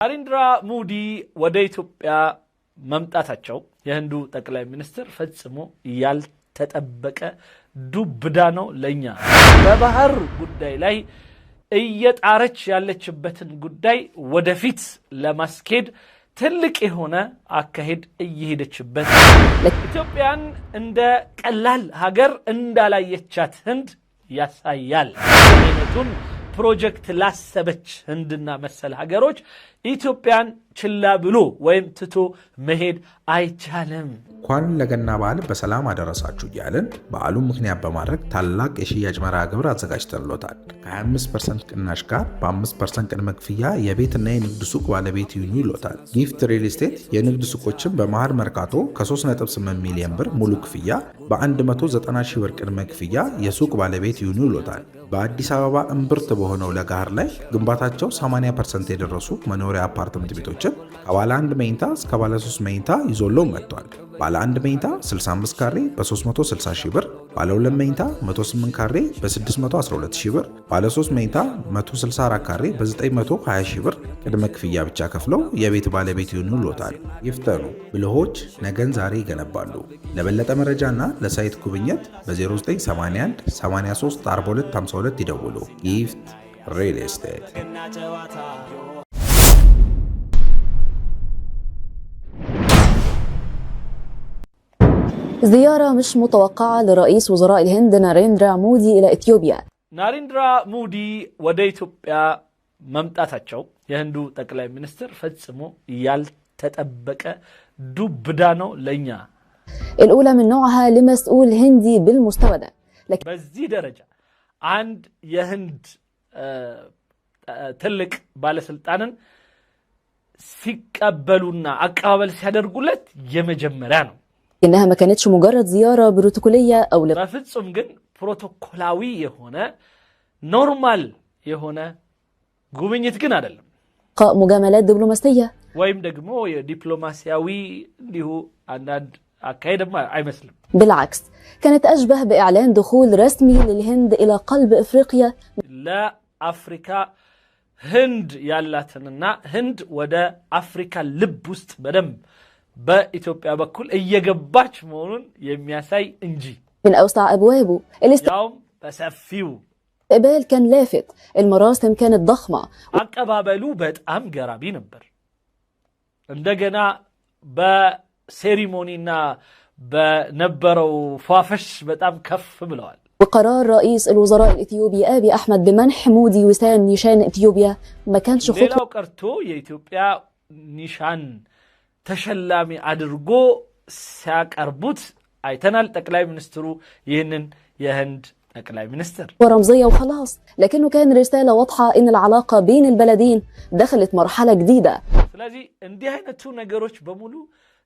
ናሬንድራ ሞዲ ወደ ኢትዮጵያ መምጣታቸው የህንዱ ጠቅላይ ሚኒስትር ፈጽሞ ያልተጠበቀ ዱብዳ ነው ለኛ። በባህር ጉዳይ ላይ እየጣረች ያለችበትን ጉዳይ ወደፊት ለማስኬድ ትልቅ የሆነ አካሄድ እየሄደችበት ኢትዮጵያን እንደ ቀላል ሀገር እንዳላየቻት ህንድ ያሳያል። የነቱን ፕሮጀክት ላሰበች ህንድና መሰል ሀገሮች ኢትዮጵያን ችላ ብሎ ወይም ትቶ መሄድ አይቻልም። እንኳን ለገና በዓል በሰላም አደረሳችሁ እያልን በዓሉን ምክንያት በማድረግ ታላቅ የሽያጭ መርሃ ግብር አዘጋጅተንሎታል። ከ25% ቅናሽ ጋር በ5% ቅድመ ክፍያ የቤትና የንግድ ሱቅ ባለቤት ይሁኑ ይሎታል። ጊፍት ሪል ስቴት የንግድ ሱቆችን በመሃል መርካቶ ከ3.8 ሚሊዮን ብር ሙሉ ክፍያ በ190 ሺህ ብር ቅድመ ክፍያ የሱቅ ባለቤት ይሁኑ ይሎታል። በአዲስ አበባ እምብርት በሆነው ለጋር ላይ ግንባታቸው 80% የደረሱ መኖሪያ አፓርትመንት ቤቶችን ከባለ 1 መኝታ እስከ ባለ 3 መኝታ ይዞሎ መጥቷል። ባለ 1 መኝታ 65 ካሬ በ360 ሺህ ብር፣ ባለ 2 መኝታ 108 ካሬ በ612 ሺህ ብር፣ ባለ 3 መኝታ 164 ካሬ በ920 ሺህ ብር ቅድመ ክፍያ ብቻ ከፍለው የቤት ባለቤት ይሁኑ ይሎታል። ይፍጠኑ፣ ብልሆች ነገን ዛሬ ይገነባሉ። ለበለጠ መረጃና ለሳይት ጉብኝት በ0981 83 42 52 ይደውሉ። ጊፍት ሪል ስቴት። زيارة مش متوقعة لرئيس وزراء الهند ناريندرا مودي إلى إثيوبيا. ናሬንድራ ሞዲ ወደ ኢትዮጵያ መምጣታቸው የህንዱ ጠቅላይ ሚኒስትር ፈጽሞ ያልተጠበቀ ዱብዳ ነው ለኛ። الأولى من نوعها لمسؤول هندي بالمستوى ده. በዚህ ደረጃ አንድ የህንድ ትልቅ ባለስልጣንን ሲቀበሉና አቀባበል ሲያደርጉለት የመጀመሪያ ነው። إنها ما كانتش مجرد زيارة بروتوكولية أو በፍጹም ግን ፕሮቶኮላዊ የሆነ ኖርማል የሆነ ጉብኝት ግን አይደለም። مجاملات دبلوماسية ወይም ደግሞ የዲፕሎማሲያዊ እንዲሁ አንዳንድ አካሄድማ አይመስልም። بالعكس كانت أشبه بإعلان دخول رسمي للهند إلى قلب إفريقيا. ለአፍሪካ ህንድ ያላትንና ህንድ ወደ አፍሪካ ልብ ውስጥ በደንብ በኢትዮጵያ በኩል እየገባች መሆኑን የሚያሳይ እንጂ من أوسع أبوابه. ያውም በሰፊው الاستقبال كان لافت، المراسم كانت ضخمة، አቀባበሉ በጣም ገራሚ ነበር። እንደገና በሴሪሞኒና በነበረው ፏፈሽ በጣም ከፍ ብለዋል። وقرار رئيس الوزراء الإثيوبي أبي أحمد بمنح مودي وسام نيشان إثيوبيا ما كانش خطوة. ሌላው ቀርቶ የኢትዮጵያ ኒሻን ተሸላሚ አድርጎ ሲያቀርቡት አይተናል። ጠቅላይ ሚኒስትሩ ይህንን የህንድ ጠቅላይ ሚኒስትር ورمزية وخلاص، لكنه كان رسالة واضحة إن العلاقة بين البلدين دخلت مرحلة جديدة. ስለዚህ እንዲህ አይነቱ ነገሮች በሙሉ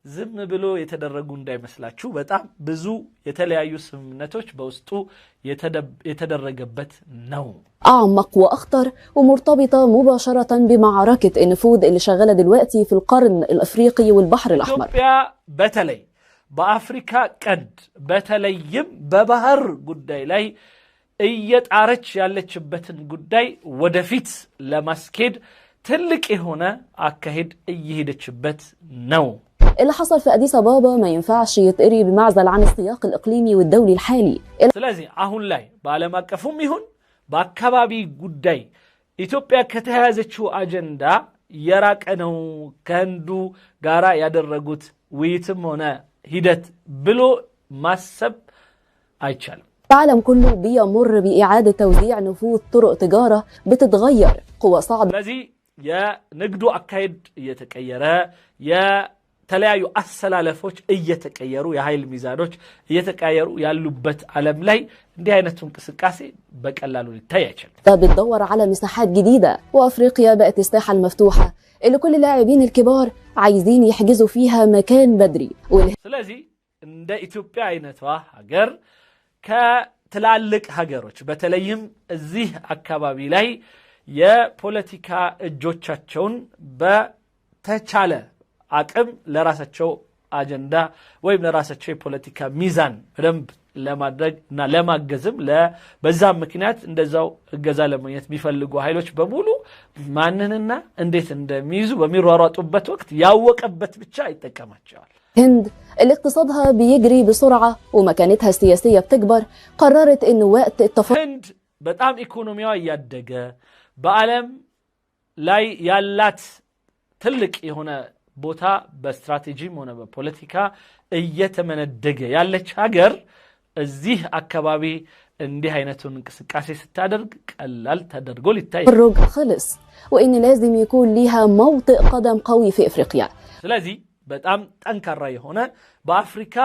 ዝም ብሎ የተደረጉ እንዳይመስላችሁ በጣም ብዙ የተለያዩ ስምምነቶች በውስጡ የተደረገበት ነው። أعمق وأخطر ومرتبطة مباشرة بمعركة النفوذ اللي شغالة دلوقتي في القرن الأفريقي والبحر الأحمر. ኢትዮጵያ በተለይ በአፍሪካ ቀንድ በተለይም በባህር ጉዳይ ላይ እየጣረች ያለችበትን ጉዳይ ወደፊት ለማስኬድ ትልቅ የሆነ አካሄድ እየሄደችበት ነው። اللي حصل في أديس أبابا ما ينفعش يتقري بمعزل عن السياق الإقليمي والدولي الحالي. ስለዚህ አሁን ላይ በዓለም አቀፉም ይሁን በአካባቢ ጉዳይ ኢትዮጵያ ከተያዘችው አጀንዳ የራቀ ነው። ከህንዱ ጋራ ያደረጉት ውይይትም ሆነ ሂደት ብሎ ማሰብ አይቻልም። العالم كله بيمر بإعادة توزيع نفوذ طرق تجارة بتتغير قوة صعبة. ስለዚህ የንግዱ አካሄድ እየተቀየረ የተለያዩ አሰላለፎች እየተቀየሩ የኃይል ሚዛኖች እየተቀየሩ ያሉበት ዓለም ላይ እንዲህ አይነቱ እንቅስቃሴ በቀላሉ ሊታይ አይችልም። بتدور على مساحات جديدة، وأفريقيا بقت الساحة المفتوحة اللي كل اللاعبين الكبار عايزين يحجزوا فيها مكان بدري. ስለዚህ እንደ ኢትዮጵያ አይነቷ ሀገር ከትላልቅ ሀገሮች በተለይም እዚህ አካባቢ ላይ የፖለቲካ እጆቻቸውን በተቻለ አቅም ለራሳቸው አጀንዳ ወይም ለራሳቸው የፖለቲካ ሚዛን በደንብ ለማድረግ እና ለማገዝም በዛም ምክንያት እንደዛው እገዛ ለማግኘት የሚፈልጉ ኃይሎች በሙሉ ማንንና እንዴት እንደሚይዙ በሚሯሯጡበት ወቅት ያወቀበት ብቻ ይጠቀማቸዋል። هند اللي اقتصادها بيجري بسرعة ومكانتها السياسية بتكبر قررت إنه وقت هند በጣም ኢኮኖሚዋ እያደገ በዓለም ላይ ያላት ትልቅ የሆነ ቦታ በስትራቴጂም ሆነ በፖለቲካ እየተመነደገ ያለች ሀገር እዚህ አካባቢ እንዲህ አይነቱን እንቅስቃሴ ስታደርግ ቀላል ተደርጎ ሊታይ الرج خلص وإن لازم يكون ليها موطئ قدم قوي في إفريقيا ስለዚህ በጣም ጠንካራ የሆነ በአፍሪካ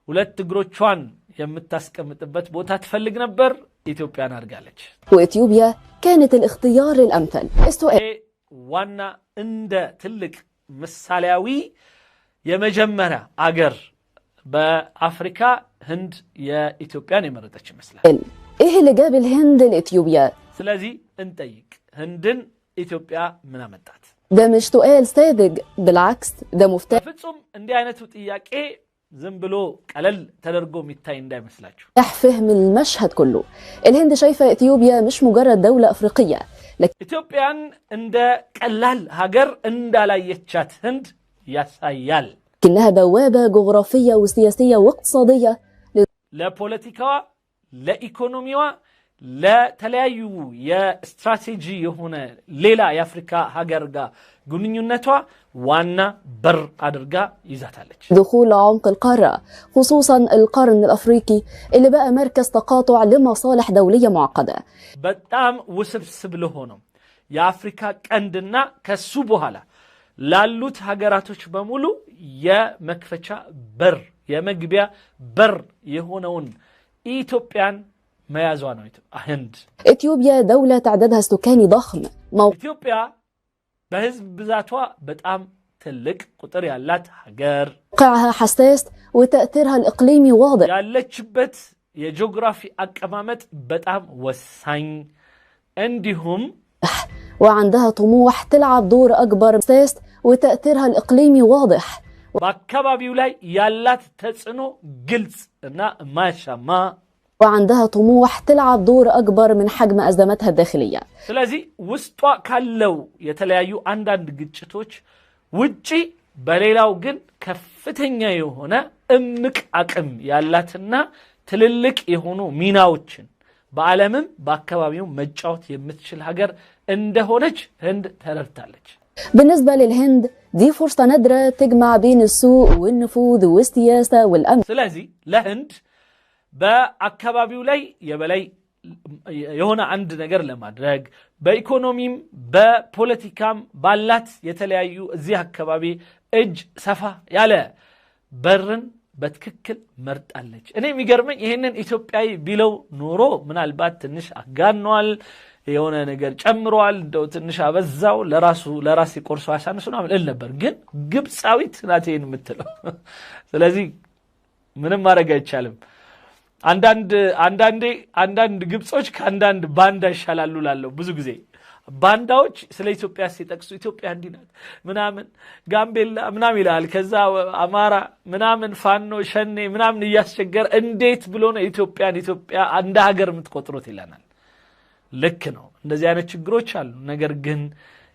ሁለት እግሮቿን የምታስቀምጥበት ቦታ ትፈልግ ነበር። ኢትዮጵያን አድርጋለች። وإثيوبيا كانت الاختيار الأمثل. ዋና እንደ ትልቅ ምሳሌያዊ የመጀመሪያ አገር በአፍሪካ ህንድ የኢትዮጵያን የመረጠች ይመስላል። ايه اللي جاب الهند لإثيوبيا؟ ስለዚህ እንጠይቅ ህንድን ኢትዮጵያ ምን አመጣት? ده مش سؤال ساذج، بالعكس ده مفتاح ፍጹም እንዲህ አይነቱ ጥያቄ ዝም ብሎ ቀለል ተደርጎ የሚታይ እንዳይመስላችሁ። فهم المشهد كله. الهند شايفة إثيوبيا مش مجرد دولة أفريقية، ኢትዮጵያን እንደ ቀላል ሀገር እንዳላየቻት ህንድ ያሳያል። لكنها بوابة جغرافية وسياسية واقتصادية ለፖለቲካዋ፣ ለኢኮኖሚዋ፣ ለተለያዩ የስትራቴጂ የሆነ ሌላ የአፍሪካ ሀገር ጋር ግንኙነቷ ዋና በር አድርጋ ይዛታለች። دخول عمق القارة خصوصا القرن الأفريقي اللي بقى مركز تقاطع لمصالح دولية معقدة. በጣም ውስብስብ ለሆነው የአፍሪካ ቀንድና ከሱ በኋላ ላሉት ሀገራቶች በሙሉ የመክፈቻ በር የመግቢያ በር የሆነውን ኢትዮጵያን መያዟ ነው ህንድ። إثيوبيا دولة تعدادها السكاني ضخم. ኢትዮጵያ በህዝብ ብዛቷ በጣም ትልቅ ቁጥር ያላት ሀገር፣ موقعها حساس وتأثيرها الإقليمي واضح. ያለችበት የጂኦግራፊ አቀማመጥ በጣም ወሳኝ እንዲሁም وعندها طموح تلعب دور أكبر. حساس وتأثيرها الإقليمي واضح. በአካባቢው ላይ ያላት ተጽዕኖ ግልጽ እና ማሻማ وعندها طموح تلعب دور أكبر من حجم أزماتها الداخلية. ስለዚህ ውስጧ ካለው የተለያዩ አንዳንድ ግጭቶች ውጪ በሌላው ግን ከፍተኛ የሆነ እምቅ አቅም ያላትና ትልልቅ የሆኑ ሚናዎችን በዓለምም በአካባቢው መጫወት የምትችል ሀገር እንደሆነች ህንድ ተረድታለች። بالنسبة للهند دي فرصة نادرة تجمع بين السوق والنفوذ والسياسة والأمن. ስለዚህ ለህንድ በአካባቢው ላይ የበላይ የሆነ አንድ ነገር ለማድረግ በኢኮኖሚም በፖለቲካም ባላት የተለያዩ እዚህ አካባቢ እጅ ሰፋ ያለ በርን በትክክል መርጣለች። እኔ የሚገርመኝ ይሄንን ኢትዮጵያዊ ቢለው ኖሮ ምናልባት ትንሽ አጋኗል፣ የሆነ ነገር ጨምሯል፣ እንደው ትንሽ አበዛው፣ ለራስ ቆርሶ አሳንሱ ነው እል ነበር። ግን ግብፃዊት ናት ይሄን የምትለው። ስለዚህ ምንም ማድረግ አይቻልም። አንዳንድ ግብጾች ከአንዳንድ ባንዳ ይሻላሉ ላለው ብዙ ጊዜ ባንዳዎች ስለ ኢትዮጵያ ሲጠቅሱ ኢትዮጵያ እንዲህ ናት ምናምን ጋምቤላ ምናምን ይላል። ከዛ አማራ ምናምን ፋኖ ሸኔ ምናምን እያስቸገረ እንዴት ብሎ ነው ኢትዮጵያ እንደ ሀገር የምትቆጥሩት ይለናል። ልክ ነው፣ እንደዚህ አይነት ችግሮች አሉ። ነገር ግን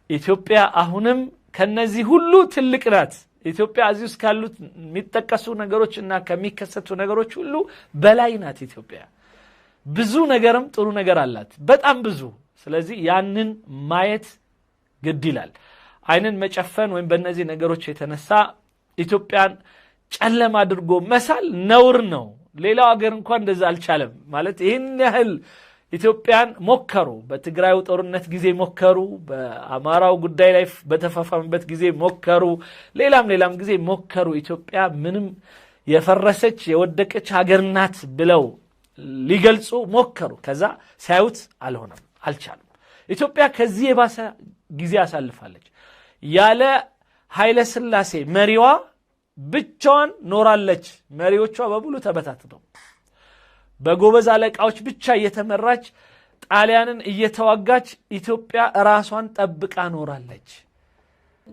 ኢትዮጵያ አሁንም ከነዚህ ሁሉ ትልቅ ናት። ኢትዮጵያ እዚህ ውስጥ ካሉት የሚጠቀሱ ነገሮች እና ከሚከሰቱ ነገሮች ሁሉ በላይ ናት። ኢትዮጵያ ብዙ ነገርም ጥሩ ነገር አላት፣ በጣም ብዙ። ስለዚህ ያንን ማየት ግድ ይላል። አይንን መጨፈን ወይም በእነዚህ ነገሮች የተነሳ ኢትዮጵያን ጨለማ አድርጎ መሳል ነውር ነው። ሌላው ሀገር እንኳን እንደዛ አልቻለም ማለት ይህን ያህል ኢትዮጵያን ሞከሩ። በትግራዩ ጦርነት ጊዜ ሞከሩ፣ በአማራው ጉዳይ ላይ በተፋፋመበት ጊዜ ሞከሩ፣ ሌላም ጊዜ ሞከሩ። ኢትዮጵያ ምንም የፈረሰች የወደቀች ሀገር ናት ብለው ሊገልጹ ሞከሩ። ከዛ ሳይውት አልሆነም፣ አልቻሉም። ኢትዮጵያ ከዚህ የባሰ ጊዜ አሳልፋለች። ያለ ኃይለ ሥላሴ መሪዋ ብቻዋን ኖራለች። መሪዎቿ በሙሉ ተበታትነው በጎበዝ አለቃዎች ብቻ እየተመራች ጣሊያንን እየተዋጋች ኢትዮጵያ ራሷን ጠብቃ ኖራለች።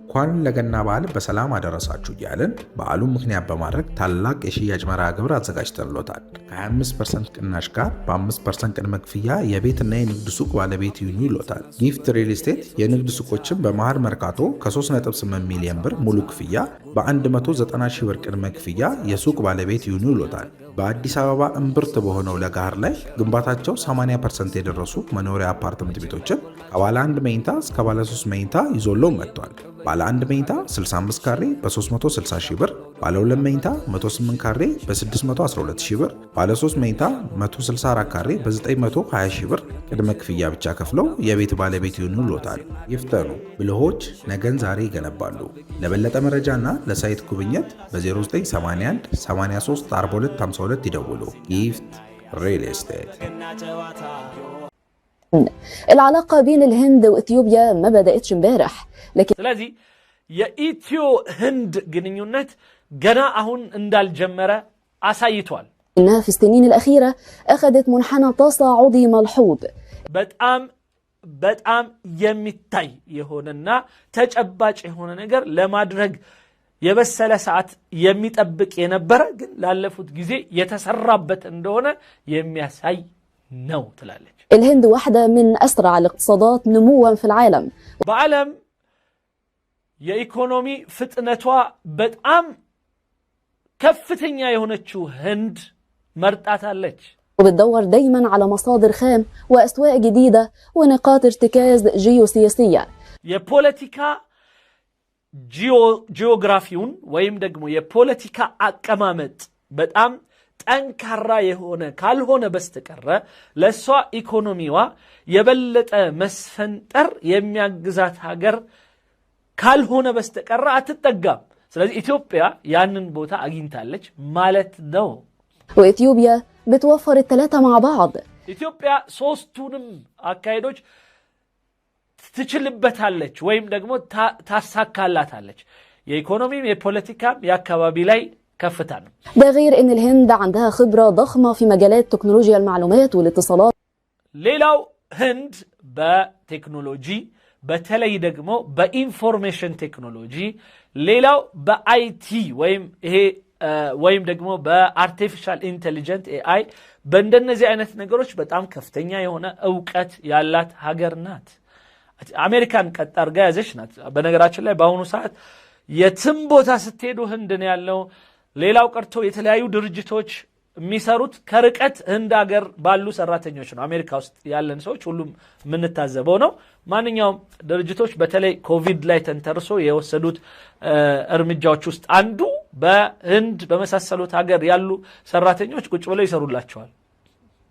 እንኳን ለገና በዓል በሰላም አደረሳችሁ እያልን በዓሉን ምክንያት በማድረግ ታላቅ የሽያጭ መርሃ ግብር አዘጋጅተንሎታል። ከ25% ቅናሽ ጋር በ5% ቅድመ ክፍያ የቤትና የንግድ ሱቅ ባለቤት ይሁኑ ይሎታል። ጊፍት ሪል ስቴት የንግድ ሱቆችን በመሃል መርካቶ ከ3.8 ሚሊዮን ብር ሙሉ ክፍያ በ190 ሺህ ብር ቅድመ ክፍያ የሱቅ ባለቤት ይሁኑ ይሎታል። በአዲስ አበባ እምብርት በሆነው ለጋር ላይ ግንባታቸው 80% የደረሱ መኖሪያ አፓርትመንት ቤቶችን ከባለ 1 መኝታ እስከ ባለ 3 መኝታ ይዞለው መጥቷል። ባለ 1 መኝታ 65 ካሬ በ360 ሺህ ብር፣ ባለ 2 መኝታ 108 ካሬ በ612 ሺህ ብር፣ ባለ 3 መኝታ 164 ካሬ በ920 ሺህ ብር ቅድመ ክፍያ ብቻ ከፍለው የቤት ባለቤት ይሁኑ ይሎታል። ይፍጠኑ፣ ብልሆች ነገን ዛሬ ይገነባሉ። ለበለጠ መረጃና ለሳይት ጉብኝት በ0981 83 42 52 ይደውሉ። ጊፍት ሪል ስቴት። العلاقة بين الهند وإثيوبيا ما بدأتش امبارح لكن ስለዚህ የኢትዮ ህንድ ግንኙነት ገና አሁን እንዳልጀመረ አሳይቷል። إنها في السنين الأخيرة أخذت منحنى تصاعدي ملحوظ በጣም የሚታይ የሆነና ተጨባጭ የሆነ ነገር ለማድረግ የበሰለ ሰዓት የሚጠብቅ የነበረ ግን ላለፉት ጊዜ የተሰራበት እንደሆነ የሚያሳይ ነው ትላለች። الهند واحدة من أسرع الاقتصادات نمواً في العالم በዓለም የኢኮኖሚ ፍጥነቷ በጣም ከፍተኛ የሆነችው ህንድ መርጣታለች። وبتدور دايماً على مصادر خام وأسواق جديدة ونقاط ارتكاز جيوسياسية. የፖለቲካ ጂኦግራፊውን ወይም ደግሞ የፖለቲካ አቀማመጥ በጣም ጠንካራ የሆነ ካልሆነ በስተቀር ለሷ ኢኮኖሚዋ የበለጠ መስፈንጠር የሚያግዛት ሀገር ካልሆነ በስተቀር አትጠጋም። ስለዚህ ኢትዮጵያ ያንን ቦታ አግኝታለች ማለት ነው። وإثيوبيا بتوفر الثلاثة مع بعض. ኢትዮጵያ ሶስቱንም አካሄዶች ትችልበታለች ወይም ደግሞ ታሳካላታለች። የኢኮኖሚም የፖለቲካም የአካባቢ ላይ ከፍታ ነው። ده غير إن الهند عندها خبرة ضخمة في مجالات تكنولوجيا المعلومات والاتصالات. ሌላው ህንድ በቴክኖሎጂ በተለይ ደግሞ በኢንፎርሜሽን ቴክኖሎጂ ሌላው በአይቲ ወይም ደግሞ በአርቲፊሻል ኢንተሊጀንት ኤአይ በእንደነዚህ አይነት ነገሮች በጣም ከፍተኛ የሆነ ዕውቀት ያላት ሀገር ናት። አሜሪካን ቀጥ አድርጋ ያዘች ናት። በነገራችን ላይ በአሁኑ ሰዓት የትም ቦታ ስትሄዱ ህንድ ነው ያለው። ሌላው ቀርቶ የተለያዩ ድርጅቶች የሚሰሩት ከርቀት ህንድ ሀገር ባሉ ሰራተኞች ነው። አሜሪካ ውስጥ ያለን ሰዎች ሁሉም የምንታዘበው ነው። ማንኛውም ድርጅቶች በተለይ ኮቪድ ላይ ተንተርሶ የወሰዱት እርምጃዎች ውስጥ አንዱ በህንድ በመሳሰሉት ሀገር ያሉ ሰራተኞች ቁጭ ብለው ይሰሩላቸዋል።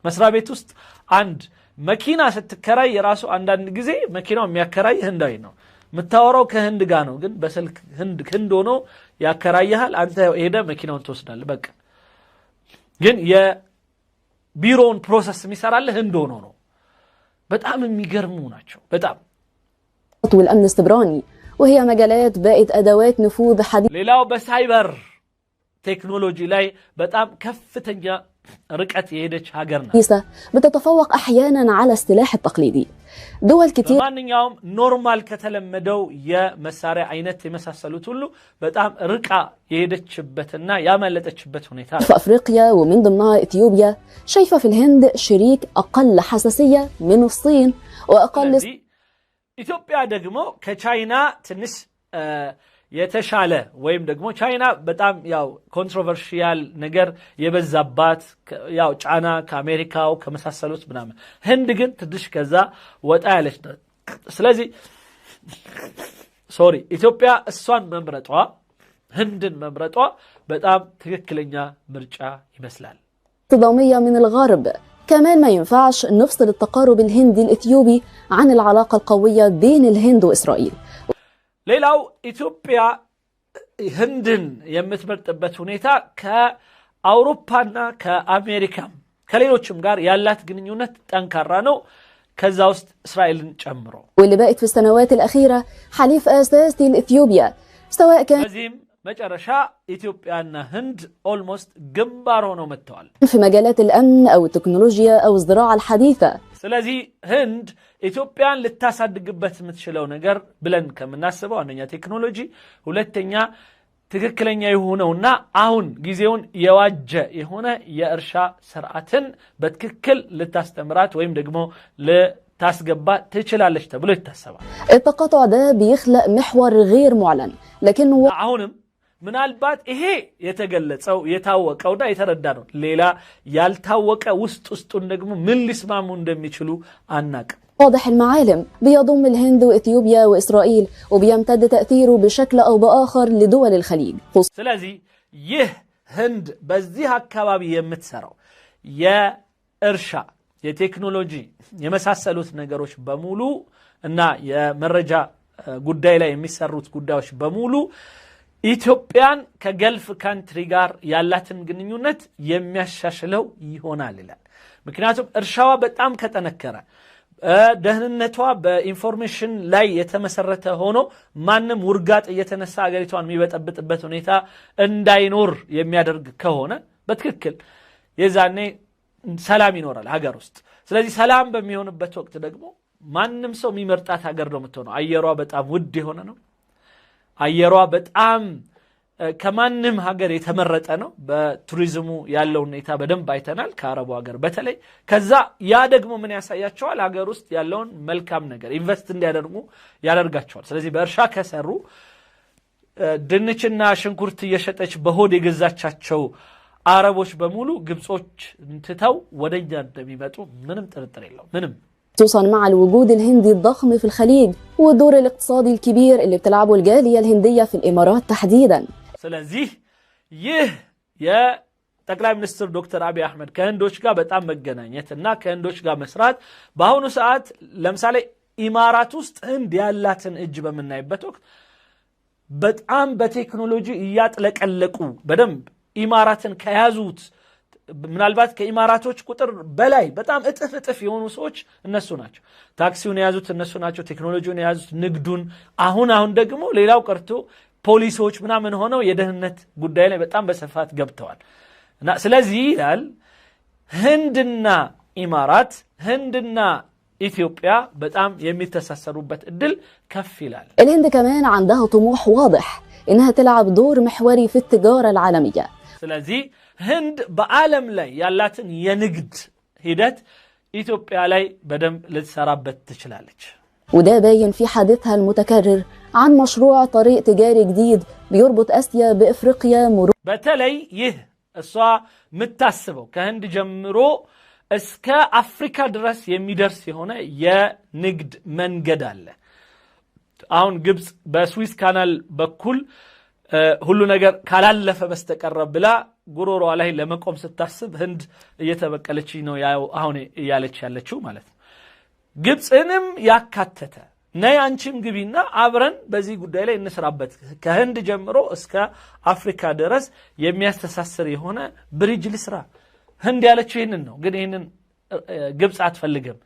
መስሪያ ቤት ውስጥ አንድ መኪና ስትከራይ የራሱ አንዳንድ ጊዜ መኪናው የሚያከራይ ህንዳዊ ነው። የምታወራው ከህንድ ጋር ነው፣ ግን በስልክ ህንድ ሆኖ ያከራይሃል። አንተ ሄደ መኪናውን ትወስዳለህ። በቃ ግን የቢሮውን ፕሮሰስ የሚሰራልህ ህንድ ሆኖ ነው። በጣም የሚገርሙ ናቸው። በጣም والأمن السيبراني وهي مجالات بقت أدوات نفوذ حديثة. ሌላው በሳይበር ቴክኖሎጂ ላይ በጣም ከፍተኛ ርቀት የሄደች ሀገር ናት። بتتفوق أحيانا على السلاح التقليدي. دول كتير ማንኛውም ኖርማል ከተለመደው የመሳሪያ አይነት የመሳሰሉት ሁሉ በጣም ርቃ የሄደችበትና ያመለጠችበት ሁኔታ ነው። في أفريقيا ومن ضمنها إثيوبيا شايفة في الهند شريك أقل حساسية من الصين وأقل. ኢትዮጵያ ደግሞ ከቻይና ትንሽ የተሻለ ወይም ደግሞ ቻይና በጣም ያው ኮንትሮቨርሺያል ነገር የበዛባት ያው ጫና ከአሜሪካው ከመሳሰሉት ምናምን፣ ህንድ ግን ትንሽ ከዛ ወጣ ያለች ነው። ስለዚህ ኢትዮጵያ እሷን መምረጧ ህንድን መምረጧ በጣም ትክክለኛ ምርጫ ይመስላል። صدامية من الغرب كمان ما ينفعش نفصل التقارب الهندي الإثيوبي عن العلاقة القوية بين الهند وإسرائيل. ሌላው ኢትዮጵያ ህንድን የምትመርጥበት ሁኔታ ከአውሮፓና ከአሜሪካም ከሌሎችም ጋር ያላት ግንኙነት ጠንካራ ነው፣ ከዛ ውስጥ እስራኤልን ጨምሮ። واللي بقت في السنوات الأخيرة حليف أساسي لإثيوبيا سواء كان በዚህም መጨረሻ ኢትዮጵያና ህንድ ኦልሞስት ግንባር ሆነው መጥተዋል في مجالات الأمن أو التكنولوجيا أو الزراعة الحديثة. ስለዚህ ህንድ ኢትዮጵያን ልታሳድግበት የምትችለው ነገር ብለን ከምናስበው አንደኛ ቴክኖሎጂ፣ ሁለተኛ ትክክለኛ የሆነውና አሁን ጊዜውን የዋጀ የሆነ የእርሻ ስርዓትን በትክክል ልታስተምራት ወይም ደግሞ ልታስገባ ትችላለች ተብሎ ይታሰባል። التقاطع ده بيخلق محور غير معلن لكنه አሁንም ምናልባት ይሄ የተገለጸው የታወቀውና የተረዳ ነው። ሌላ ያልታወቀ ውስጡን ደግሞ ምን ሊስማሙ እንደሚችሉ አናቅ። واضح المعالم، بيضم الهند وإثيوبيا وإسرائيل وبيمتد تأثيره بشكل أو بآخر لدول الخليج. ስለዚህ ይህ ህንድ በዚህ አካባቢ የምትሰራው የእርሻ የቴክኖሎጂ የመሳሰሉት ነገሮች በሙሉ እና የመረጃ ጉዳይ ላይ የሚሰሩት ጉዳዮች በሙሉ ኢትዮጵያን ከገልፍ ካንትሪ ጋር ያላትን ግንኙነት የሚያሻሽለው ይሆናል ይላል። ምክንያቱም እርሻዋ በጣም ከጠነከረ ደህንነቷ በኢንፎርሜሽን ላይ የተመሰረተ ሆኖ ማንም ውርጋጥ እየተነሳ አገሪቷን የሚበጠብጥበት ሁኔታ እንዳይኖር የሚያደርግ ከሆነ በትክክል የዛኔ ሰላም ይኖራል ሀገር ውስጥ። ስለዚህ ሰላም በሚሆንበት ወቅት ደግሞ ማንም ሰው የሚመርጣት ሀገር ነው የምትሆነው። አየሯ በጣም ውድ የሆነ ነው። አየሯ በጣም ከማንም ሀገር የተመረጠ ነው። በቱሪዝሙ ያለው ሁኔታ በደንብ አይተናል ከአረቡ ሀገር በተለይ። ከዛ ያ ደግሞ ምን ያሳያቸዋል? ሀገር ውስጥ ያለውን መልካም ነገር ኢንቨስት እንዲያደርጉ ያደርጋቸዋል። ስለዚህ በእርሻ ከሰሩ ድንችና ሽንኩርት እየሸጠች በሆድ የገዛቻቸው አረቦች በሙሉ ግብጾች እንትተው ወደኛ እንደሚመጡ ምንም ጥርጥር የለው ምንም። خصوصا مع الوجود الهندي الضخم في الخليج والدور الاقتصادي الكبير اللي بتلعبه الجالية الهندية في الإمارات تحديدا. ስለዚህ ይህ የጠቅላይ ሚኒስትር ዶክተር አብይ አህመድ ከህንዶች ጋር በጣም መገናኘትና ከህንዶች ጋር መስራት በአሁኑ ሰዓት ለምሳሌ ኢማራት ውስጥ ህንድ ያላትን እጅ በመናይበት ወቅት በጣም በቴክኖሎጂ እያጥለቀለቁ በደንብ ኢማራትን ከያዙት ምናልባት ከኢማራቶች ቁጥር በላይ በጣም እጥፍ የሆኑ ሰዎች እነሱ ናቸው። ታክሲውን የያዙት እነሱ ናቸው። ቴክኖሎጂውን የያዙት፣ ንግዱን አሁን ደግሞ ሌላው ቀርቶ ፖሊሶች ምናምን ሆነው የደህንነት ጉዳይ ላይ በጣም በስፋት ገብተዋል። እና ስለዚህ ይላል ህንድና ኢማራት ህንድና ኢትዮጵያ በጣም የሚተሳሰሩበት እድል ከፍ ይላል። الهند كمان عندها طموح واضح انها تلعب دور محوري في التجارة العالمية. ስለዚህ ህንድ በዓለም ላይ ያላትን የንግድ ሂደት ኢትዮጵያ ላይ በደንብ ልትሰራበት ትችላለች። وده باين في حديثها المتكرر عن مشروع طريق تجاري جديد بيربط آسيا بإفريقيا مرور. በተለይ ይህ እሷ የምታስበው ከህንድ ጀምሮ እስከ አፍሪካ ድረስ የሚደርስ የሆነ የንግድ መንገድ አለ። አሁን ግብጽ በስዊስ ካናል በኩል ሁሉ ነገር ካላለፈ በስተቀር ብላ ጉሮሮዋ ላይ ለመቆም ስታስብ ህንድ እየተበቀለች ነው አሁን እያለች ያለችው ማለት ነው። ግብጽንም ያካተተ ነይ አንቺም ግቢና አብረን በዚህ ጉዳይ ላይ እንስራበት ከህንድ ጀምሮ እስከ አፍሪካ ድረስ የሚያስተሳስር የሆነ ብሪጅ ልስራ ህንድ ያለችው ይህንን ነው። ግን ይህንን ግብጽ አትፈልግም።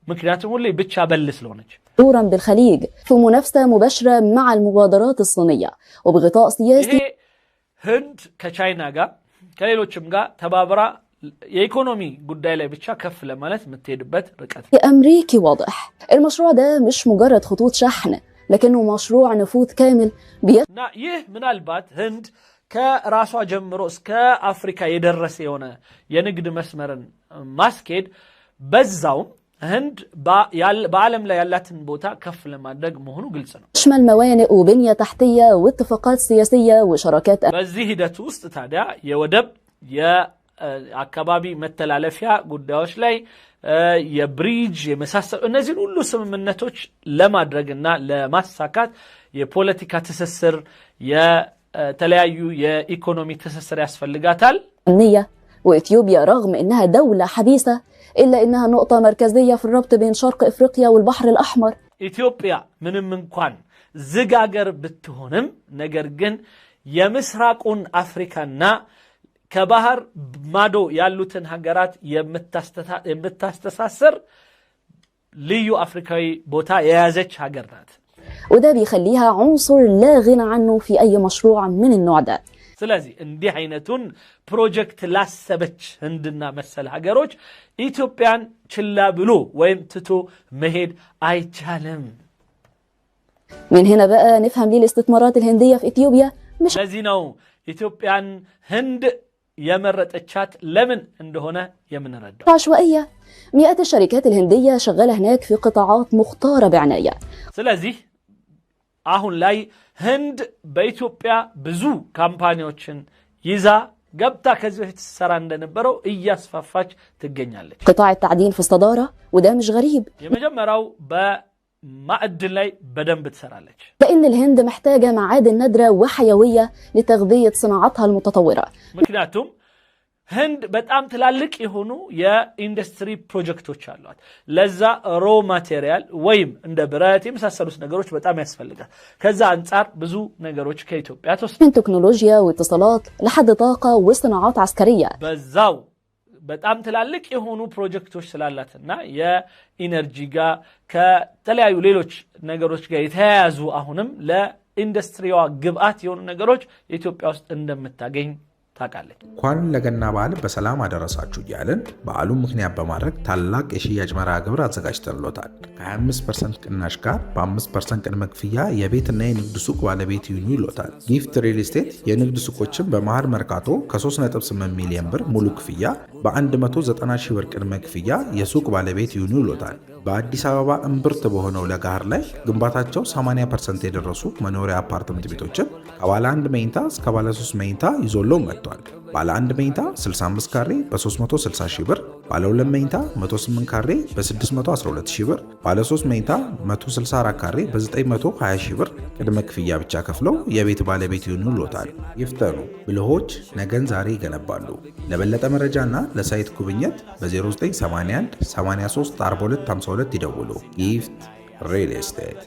ምክንያቱም ሁሌ ብቻ በል ስለሆነች دورا بالخليج في منافسة مباشرة مع المبادرات الصينية وبغطاء سياسي. هند كچاينا ጋር ከሌሎችም ጋር ተባብራ የኢኮኖሚ ጉዳይ ላይ ብቻ ከፍ ለማለት የምትሄድበት ርቀት أمريكي واضح. المشروع ده مش مجرد خطوط شحن لكنه مشروع نفوذ كامل እና ይህ ምናልባት ህንድ ከራሷ ጀምሮ እስከ አፍሪካ የደረሰ የሆነ የንግድ መስመርን ማስኬድ በዛውም هند بعالم لا يلاتن بوتا كف لما دق مهنو قلصنو تشمل موانئ وبنية تحتية واتفاقات سياسية وشراكات. بزيه هدت وسط تادع يودب يا عكبابي متلالفيا قداوش لاي يا بريج يا مساسة النازل كله سممنتوش لما درجنا لمساكات يا بوليتيكا تسسر يا تلايو يا ايكونومي تسسر يسفل لقاتل النية. وإثيوبيا رغم إنها دولة حبيسة إلا إنها نقطة مركزية في الربط بين شرق إفريقيا والبحر الأحمر. إثيوبيا من كوان زجاجر بتهونم نجرجن يمسرقون أفريقيا كبحر مادو يالوتن هجرات يمتستساسر ليو أفريقيا بوتا يازج هجرات. وده بيخليها عنصر لا غنى عنه في أي مشروع من النوع ده. ስለዚህ እንዲህ አይነቱን ፕሮጀክት ላሰበች ህንድና መሰል ሀገሮች ኢትዮጵያን ችላ ብሎ ወይም ትቶ መሄድ አይቻልም። من هنا بقى نفهم ليه الاستثمارات الهندية في إثيوبيا مش ለዚህ ነው ኢትዮጵያን ህንድ የመረጠቻት ለምን እንደሆነ የምንረዳው። عشوائية. مئات الشركات الهندية شغالة هناك في قطاعات مختارة بعناية. ስለዚህ አሁን ላይ ህንድ በኢትዮጵያ ብዙ ካምፓኒዎችን ይዛ ገብታ ከዚህ በፊት ሰራ እንደነበረው እያስፋፋች ትገኛለች። قطاع التعدين في الصدارة وده مش غريب የመጀመሪያው በማዕድን ላይ በደንብ ትሰራለች። لأن الهند محتاجة معادن نادرة وحيوية لتغذية صناعاتها المتطورة. ምክንያቱም ህንድ በጣም ትላልቅ የሆኑ የኢንዱስትሪ ፕሮጀክቶች አሏት። ለዛ ሮ ማቴሪያል ወይም እንደ ብረት የመሳሰሉት ነገሮች በጣም ያስፈልጋል። ከዛ አንፃር ብዙ ነገሮች ከኢትዮጵያ ተወስደ من تكنولوجيا واتصالات لحد طاقة وصناعات عسكرية. በዛው በጣም ትላልቅ የሆኑ ፕሮጀክቶች ስላላትና የኢነርጂ ጋር ከተለያዩ ሌሎች ነገሮች ጋር የተያያዙ አሁንም ለኢንዱስትሪዋ ግብአት የሆኑ ነገሮች ኢትዮጵያ ውስጥ እንደምታገኝ ታውቃለች። እንኳን ለገና በዓል በሰላም አደረሳችሁ እያልን በዓሉን ምክንያት በማድረግ ታላቅ የሽያጭ መርሃ ግብር አዘጋጅተንሎታል። ከ25% ቅናሽ ጋር በ5% ቅድመ ክፍያ የቤትና የንግድ ሱቅ ባለቤት ይሁኑ ይሎታል። ጊፍት ሪል ስቴት የንግድ ሱቆችን በመሃል መርካቶ ከ3.8 ሚሊዮን ብር ሙሉ ክፍያ በ190 ሺህ ብር ቅድመ ክፍያ የሱቅ ባለቤት ይሁኑ ይሎታል። በአዲስ አበባ እምብርት በሆነው ለጋር ላይ ግንባታቸው 80% የደረሱ መኖሪያ አፓርትመንት ቤቶችን ከባለ 1 መኝታ እስከ ባለ 3 መኝታ ይዞለው መጥቷል። ባለ 1 መኝታ 65 ካሬ በ360 ሺህ ብር፣ ባለ 2 መኝታ 108 ካሬ በ612 ሺህ ብር፣ ባለ 3 መኝታ 164 ካሬ በ920 ሺህ ብር ቅድመ ክፍያ ብቻ ከፍለው የቤት ባለቤት ይሆኑልዎታል። ይፍጠኑ፣ ብልሆች ነገን ዛሬ ይገነባሉ። ለበለጠ መረጃና ለሳይት ጉብኝት በ0981 83 42 52 ይደውሉ። ጊፍት ሪል ስቴት